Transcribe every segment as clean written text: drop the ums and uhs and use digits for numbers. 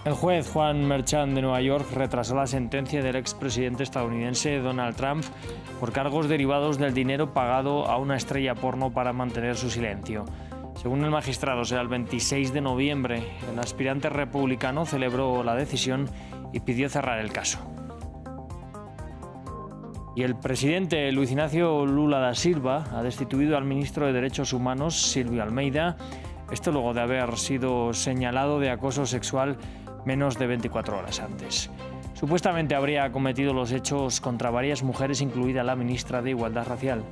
El juez Juan Merchan de Nueva York retrasó la sentencia del expresidente estadounidense Donald Trump por cargos derivados del dinero pagado a una estrella porno para mantener su silencio. Según el magistrado, será el 26 de noviembre. El aspirante republicano celebró la decisión y pidió cerrar el caso. Y el presidente Luis Ignacio Lula da Silva ha destituido al ministro de Derechos Humanos, Silvio Almeida, esto luego de haber sido señalado de acoso sexual menos de 24 horas antes. Supuestamente habría cometido los hechos contra varias mujeres, incluida la ministra de Igualdad Racial.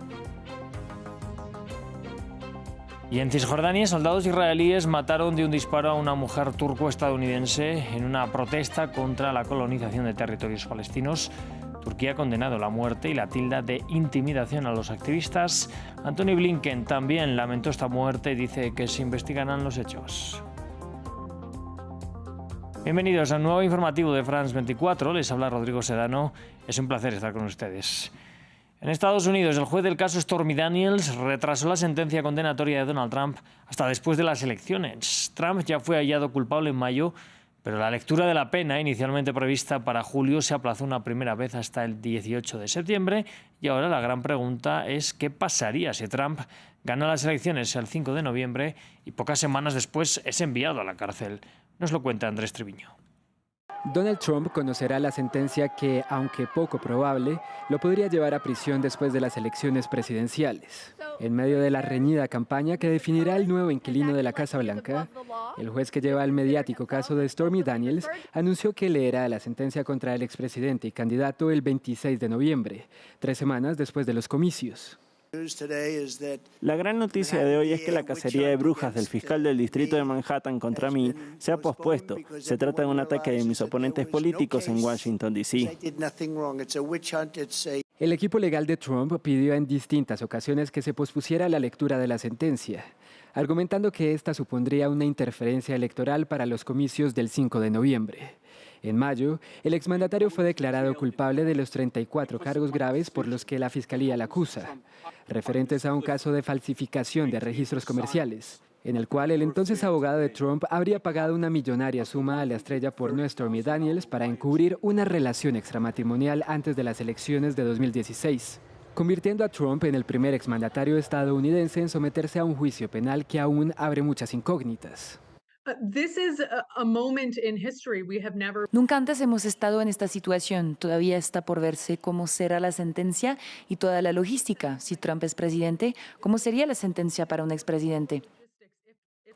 Y en Cisjordania, soldados israelíes mataron de un disparo a una mujer turco-estadounidense en una protesta contra la colonización de territorios palestinos. Turquía ha condenado la muerte y la tilda de intimidación a los activistas. Antony Blinken también lamentó esta muerte y dice que se investigarán los hechos. Bienvenidos al nuevo informativo de France 24. Les habla Rodrigo Sedano. Es un placer estar con ustedes. En Estados Unidos, el juez del caso Stormy Daniels retrasó la sentencia condenatoria de Donald Trump hasta después de las elecciones. Trump ya fue hallado culpable en mayo, pero la lectura de la pena, inicialmente prevista para julio, se aplazó una primera vez hasta el 18 de septiembre. Y ahora la gran pregunta es qué pasaría si Trump gana las elecciones el 5 de noviembre y pocas semanas después es enviado a la cárcel. Nos lo cuenta Andrés Triviño. Donald Trump conocerá la sentencia que, aunque poco probable, lo podría llevar a prisión después de las elecciones presidenciales. En medio de la reñida campaña que definirá el nuevo inquilino de la Casa Blanca, el juez que lleva el mediático caso de Stormy Daniels anunció que leerá la sentencia contra el expresidente y candidato el 26 de noviembre, 3 semanas después de los comicios. La gran noticia de hoy es que la cacería de brujas del fiscal del distrito de Manhattan contra mí se ha pospuesto. Se trata de un ataque de mis oponentes políticos en Washington, D.C. El equipo legal de Trump pidió en distintas ocasiones que se pospusiera la lectura de la sentencia, argumentando que esta supondría una interferencia electoral para los comicios del 5 de noviembre. En mayo, el exmandatario fue declarado culpable de los 34 cargos graves por los que la Fiscalía la acusa, referentes a un caso de falsificación de registros comerciales, en el cual el entonces abogado de Trump habría pagado una millonaria suma a la estrella porno Stormy Daniels para encubrir una relación extramatrimonial antes de las elecciones de 2016, convirtiendo a Trump en el primer exmandatario estadounidense en someterse a un juicio penal que aún abre muchas incógnitas. Nunca antes hemos estado en esta situación. Todavía está por verse cómo será la sentencia y toda la logística. Si Trump es presidente, ¿cómo sería la sentencia para un expresidente?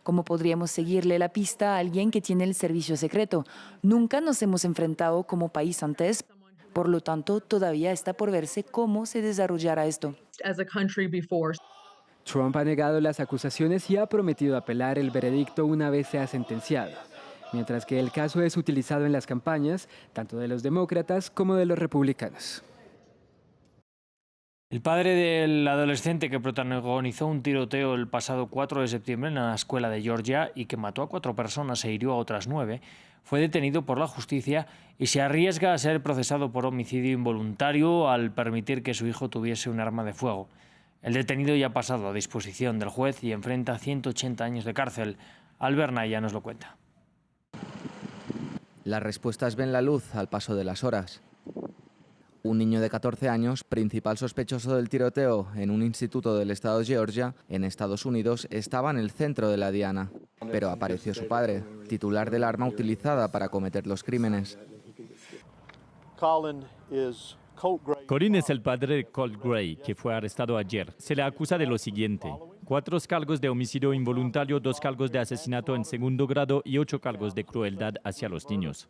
¿Cómo podríamos seguirle la pista a alguien que tiene el servicio secreto? Nunca nos hemos enfrentado como país antes. Por lo tanto, todavía está por verse cómo se desarrollará esto. Trump ha negado las acusaciones y ha prometido apelar el veredicto una vez sea sentenciado, mientras que el caso es utilizado en las campañas tanto de los demócratas como de los republicanos. El padre del adolescente que protagonizó un tiroteo el pasado 4 de septiembre en la escuela de Georgia y que mató a 4 personas e hirió a otras 9, fue detenido por la justicia y se arriesga a ser procesado por homicidio involuntario al permitir que su hijo tuviese un arma de fuego. El detenido ya ha pasado a disposición del juez y enfrenta 180 años de cárcel. Albert Naya nos lo cuenta. Las respuestas ven la luz al paso de las horas. Un niño de 14 años, principal sospechoso del tiroteo en un instituto del estado de Georgia, en Estados Unidos, estaba en el centro de la diana. Pero apareció su padre, titular del arma utilizada para cometer los crímenes. Colin es el padre de Colt Gray, que fue arrestado ayer. Se le acusa de lo siguiente: 4 cargos de homicidio involuntario, 2 cargos de asesinato en segundo grado y 8 cargos de crueldad hacia los niños.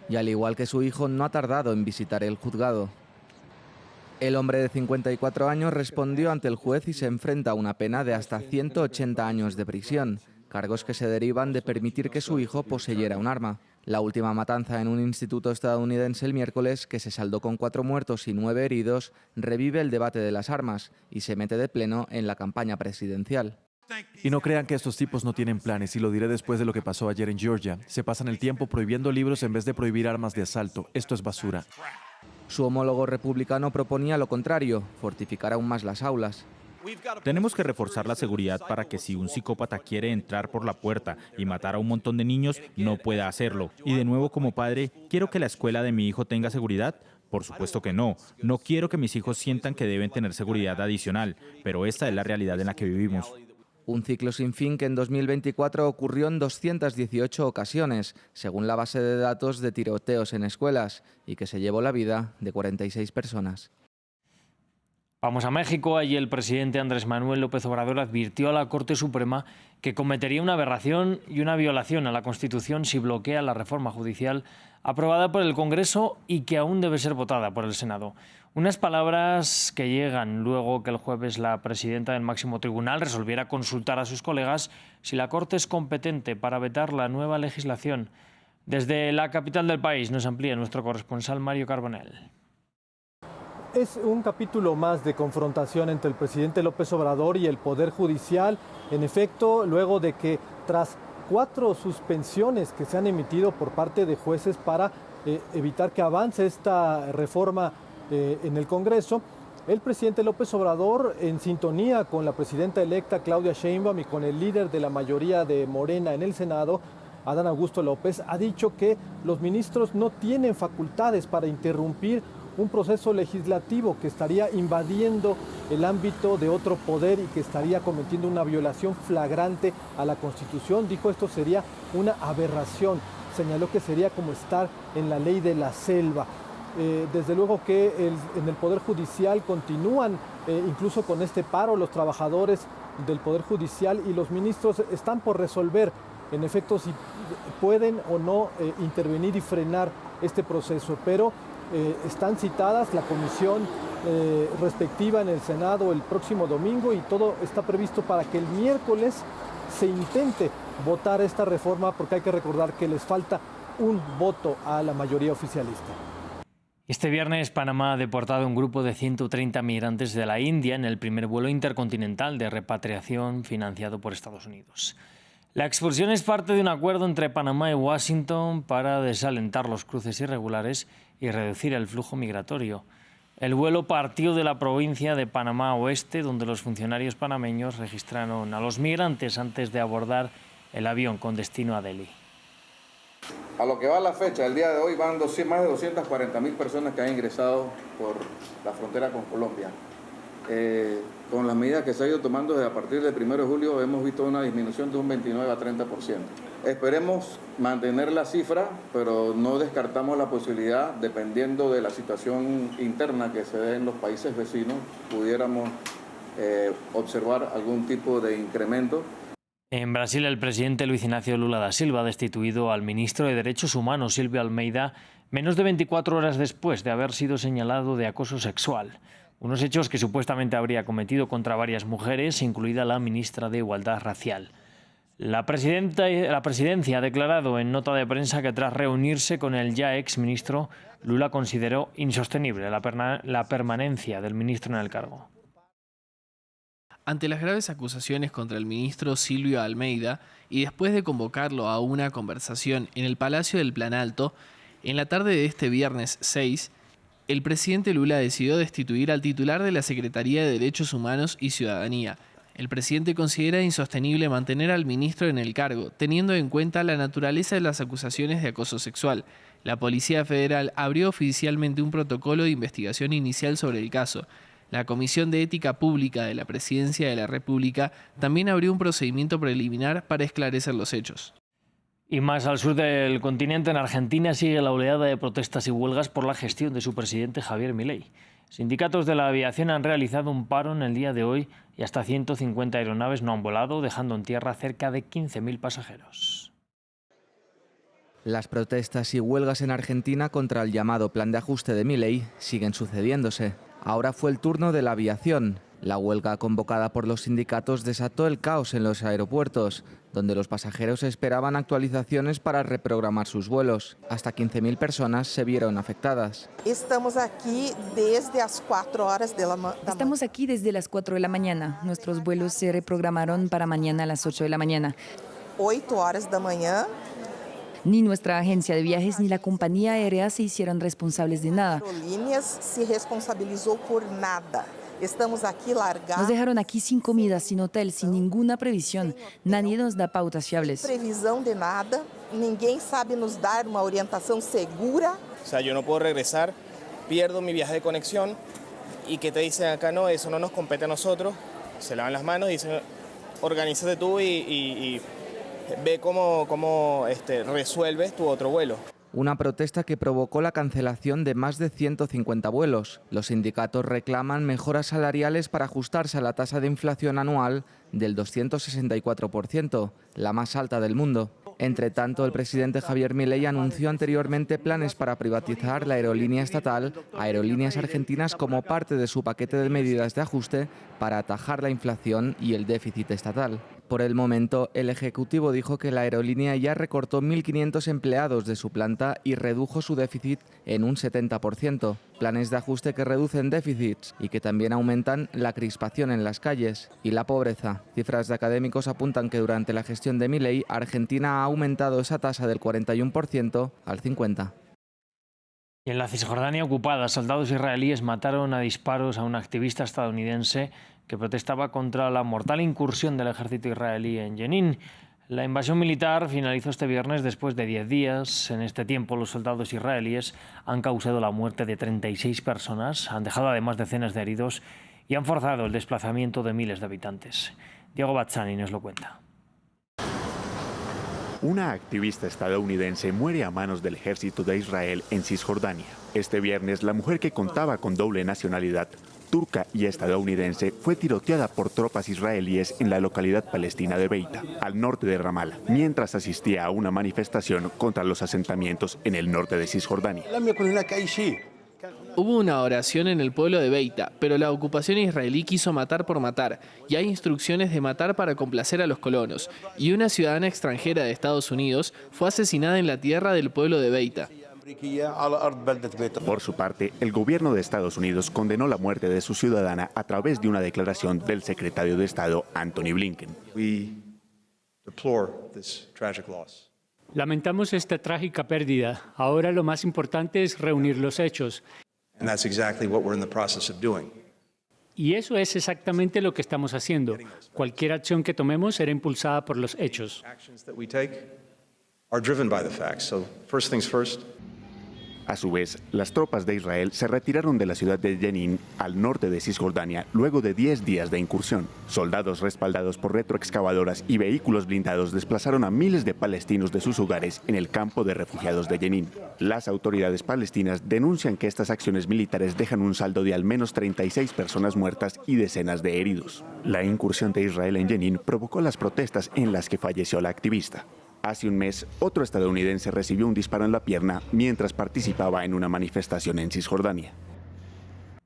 Y al igual que su hijo, no ha tardado en visitar el juzgado. El hombre de 54 años respondió ante el juez y se enfrenta a una pena de hasta 180 años de prisión, cargos que se derivan de permitir que su hijo poseyera un arma. La última matanza en un instituto estadounidense el miércoles, que se saldó con 4 muertos y 9 heridos, revive el debate de las armas y se mete de pleno en la campaña presidencial. Y no crean que estos tipos no tienen planes, y lo diré después de lo que pasó ayer en Georgia. Se pasan el tiempo prohibiendo libros en vez de prohibir armas de asalto. Esto es basura. Su homólogo republicano proponía lo contrario, fortificar aún más las aulas. Tenemos que reforzar la seguridad para que si un psicópata quiere entrar por la puerta y matar a un montón de niños, no pueda hacerlo. Y de nuevo, como padre, ¿quiero que la escuela de mi hijo tenga seguridad? Por supuesto que no. No quiero que mis hijos sientan que deben tener seguridad adicional, pero esta es la realidad en la que vivimos. Un ciclo sin fin que en 2024 ocurrió en 218 ocasiones, según la base de datos de tiroteos en escuelas, y que se llevó la vida de 46 personas. Vamos a México. Allí el presidente Andrés Manuel López Obrador advirtió a la Corte Suprema que cometería una aberración y una violación a la Constitución si bloquea la reforma judicial aprobada por el Congreso y que aún debe ser votada por el Senado. Unas palabras que llegan luego que el jueves la presidenta del máximo tribunal resolviera consultar a sus colegas si la Corte es competente para vetar la nueva legislación. Desde la capital del país nos amplía nuestro corresponsal Mario Carbonell. Es un capítulo más de confrontación entre el presidente López Obrador y el Poder Judicial. En efecto, luego de que tras 4 suspensiones que se han emitido por parte de jueces para evitar que avance esta reforma en el Congreso, el presidente López Obrador, en sintonía con la presidenta electa Claudia Sheinbaum y con el líder de la mayoría de Morena en el Senado, Adán Augusto López, ha dicho que los ministros no tienen facultades para interrumpir un proceso legislativo que estaría invadiendo el ámbito de otro poder y que estaría cometiendo una violación flagrante a la Constitución. Dijo esto sería una aberración, señaló que sería como estar en la ley de la selva. Desde luego que en el Poder Judicial continúan incluso con este paro los trabajadores del Poder Judicial y los ministros están por resolver en efecto si pueden o no intervenir y frenar este proceso, pero están citadas la comisión respectiva en el Senado el próximo domingo y todo está previsto para que el miércoles se intente votar esta reforma, porque hay que recordar que les falta un voto a la mayoría oficialista. Este viernes Panamá ha deportado un grupo de 130 migrantes de la India en el primer vuelo intercontinental de repatriación financiado por Estados Unidos. La expulsión es parte de un acuerdo entre Panamá y Washington para desalentar los cruces irregulares y reducir el flujo migratorio. El vuelo partió de la provincia de Panamá Oeste, donde los funcionarios panameños registraron a los migrantes antes de abordar el avión con destino a Delhi. A lo que va la fecha, el día de hoy van más de 240.000 personas que han ingresado por la frontera con Colombia. Con las medidas que se ha ido tomando desde a partir del 1 de julio hemos visto una disminución de un 29 a 30%. Esperemos mantener la cifra, pero no descartamos la posibilidad, dependiendo de la situación interna que se dé en los países vecinos, pudiéramos observar algún tipo de incremento. En Brasil, el presidente Luis Ignacio Lula da Silva ha destituido al ministro de Derechos Humanos, Silvio Almeida, menos de 24 horas después de haber sido señalado de acoso sexual. Unos hechos que supuestamente habría cometido contra varias mujeres, incluida la ministra de Igualdad Racial. La presidencia ha declarado en nota de prensa que tras reunirse con el ya exministro, Lula consideró insostenible la permanencia del ministro en el cargo. Ante las graves acusaciones contra el ministro Silvio Almeida y después de convocarlo a una conversación en el Palacio del Planalto, en la tarde de este viernes 6, el presidente Lula decidió destituir al titular de la Secretaría de Derechos Humanos y Ciudadanía. El presidente considera insostenible mantener al ministro en el cargo, teniendo en cuenta la naturaleza de las acusaciones de acoso sexual. La Policía Federal abrió oficialmente un protocolo de investigación inicial sobre el caso. La Comisión de Ética Pública de la Presidencia de la República también abrió un procedimiento preliminar para esclarecer los hechos. Y más al sur del continente, en Argentina, sigue la oleada de protestas y huelgas por la gestión de su presidente Javier Milei. Sindicatos de la aviación han realizado un paro en el día de hoy y hasta 150 aeronaves no han volado, dejando en tierra cerca de 15.000 pasajeros. Las protestas y huelgas en Argentina contra el llamado plan de ajuste de Milei siguen sucediéndose. Ahora fue el turno de la aviación. La huelga convocada por los sindicatos desató el caos en los aeropuertos, donde los pasajeros esperaban actualizaciones para reprogramar sus vuelos. Hasta 15.000 personas se vieron afectadas. Estamos aquí desde las 4 horas de la mañana. Estamos aquí desde las 4 de la mañana. Nuestros vuelos se reprogramaron para mañana a las 8 de la mañana. 8 horas de la mañana. Ni nuestra agencia de viajes ni la compañía aérea se hicieron responsables de nada. Aerolíneas se responsabilizó por nada. Estamos aquí largados. Nos dejaron aquí sin comida, sin hotel, sin ninguna previsión. Nadie nos da pautas fiables. Previsión de nada. Ninguém sabe nos dar una orientación segura. O sea, yo no puedo regresar, pierdo mi viaje de conexión y que te dicen acá, no, eso no nos compete a nosotros. Se lavan las manos y dicen, organízate tú y ve cómo resuelves tu otro vuelo. Una protesta que provocó la cancelación de más de 150 vuelos. Los sindicatos reclaman mejoras salariales para ajustarse a la tasa de inflación anual del 264%, la más alta del mundo. Entre tanto, el presidente Javier Milei anunció anteriormente planes para privatizar la aerolínea estatal Aerolíneas Argentinas como parte de su paquete de medidas de ajuste para atajar la inflación y el déficit estatal. Por el momento, el Ejecutivo dijo que la aerolínea ya recortó 1.500 empleados de su planta y redujo su déficit en un 70%. Planes de ajuste que reducen déficits y que también aumentan la crispación en las calles y la pobreza. Cifras de académicos apuntan que durante la gestión de Milei, Argentina ha aumentado esa tasa del 41% al 50%. Y en la Cisjordania ocupada, soldados israelíes mataron a disparos a un activista estadounidense que protestaba contra la mortal incursión del ejército israelí en Jenin. La invasión militar finalizó este viernes después de 10 días. En este tiempo, los soldados israelíes han causado la muerte de 36 personas, han dejado además decenas de heridos y han forzado el desplazamiento de miles de habitantes. Diego Bazzani nos lo cuenta. Una activista estadounidense muere a manos del ejército de Israel en Cisjordania. Este viernes, la mujer, que contaba con doble nacionalidad, turca y estadounidense, fue tiroteada por tropas israelíes en la localidad palestina de Beita, al norte de Ramala, mientras asistía a una manifestación contra los asentamientos en el norte de Cisjordania. Hubo una oración en el pueblo de Beita, pero la ocupación israelí quiso matar por matar, y hay instrucciones de matar para complacer a los colonos, y una ciudadana extranjera de Estados Unidos fue asesinada en la tierra del pueblo de Beita. Por su parte, el gobierno de Estados Unidos condenó la muerte de su ciudadana a través de una declaración del secretario de Estado, Antony Blinken. Lamentamos esta trágica pérdida. Ahora lo más importante es reunir los hechos. Y eso es exactamente lo que estamos haciendo. Cualquier acción que tomemos será impulsada por los hechos. A su vez, las tropas de Israel se retiraron de la ciudad de Jenin, al norte de Cisjordania, luego de 10 días de incursión. Soldados respaldados por retroexcavadoras y vehículos blindados desplazaron a miles de palestinos de sus hogares en el campo de refugiados de Jenin. Las autoridades palestinas denuncian que estas acciones militares dejan un saldo de al menos 36 personas muertas y decenas de heridos. La incursión de Israel en Jenin provocó las protestas en las que falleció la activista. Hace un mes, otro estadounidense recibió un disparo en la pierna mientras participaba en una manifestación en Cisjordania.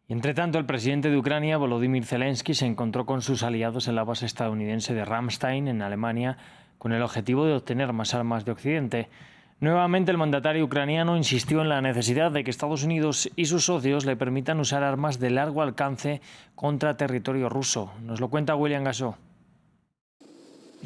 Entre tanto, el presidente de Ucrania, Volodymyr Zelensky, se encontró con sus aliados en la base estadounidense de Ramstein, en Alemania, con el objetivo de obtener más armas de Occidente. Nuevamente, el mandatario ucraniano insistió en la necesidad de que Estados Unidos y sus socios le permitan usar armas de largo alcance contra territorio ruso. Nos lo cuenta William Gassó.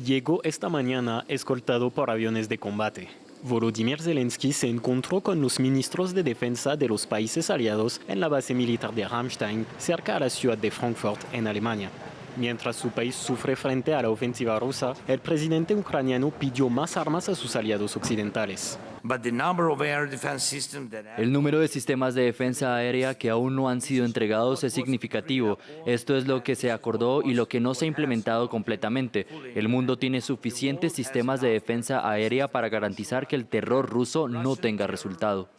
Llegó esta mañana escoltado por aviones de combate. Volodymyr Zelensky se encontró con los ministros de defensa de los países aliados en la base militar de Ramstein, cerca a la ciudad de Frankfurt, en Alemania. Mientras su país sufre frente a la ofensiva rusa, el presidente ucraniano pidió más armas a sus aliados occidentales. El número de sistemas de defensa aérea que aún no han sido entregados es significativo. Esto es lo que se acordó y lo que no se ha implementado completamente. El mundo tiene suficientes sistemas de defensa aérea para garantizar que el terror ruso no tenga resultado.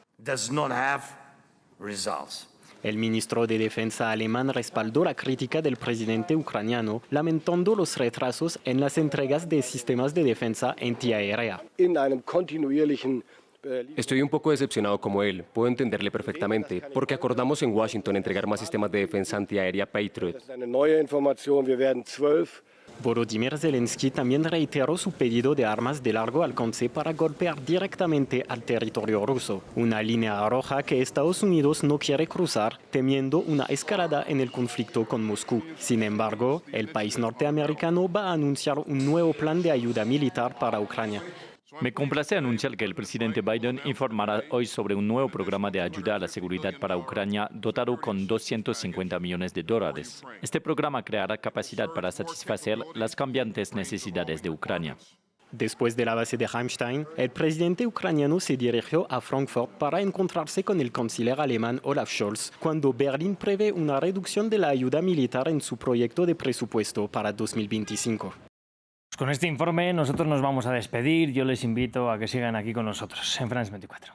El ministro de Defensa alemán respaldó la crítica del presidente ucraniano, lamentando los retrasos en las entregas de sistemas de defensa antiaérea. Estoy un poco decepcionado como él, puedo entenderle perfectamente, porque acordamos en Washington entregar más sistemas de defensa antiaérea Patriot. Volodymyr Zelensky también reiteró su pedido de armas de largo alcance para golpear directamente al territorio ruso, una línea roja que Estados Unidos no quiere cruzar, temiendo una escalada en el conflicto con Moscú. Sin embargo, el país norteamericano va a anunciar un nuevo plan de ayuda militar para Ucrania. Me complace anunciar que el presidente Biden informará hoy sobre un nuevo programa de ayuda a la seguridad para Ucrania dotado con $250 millones. Este programa creará capacidad para satisfacer las cambiantes necesidades de Ucrania. Después de la base de Ramstein, el presidente ucraniano se dirigió a Frankfurt para encontrarse con el canciller alemán Olaf Scholz, cuando Berlín prevé una reducción de la ayuda militar en su proyecto de presupuesto para 2025. Con este informe nosotros nos vamos a despedir. Yo les invito a que sigan aquí con nosotros en France 24.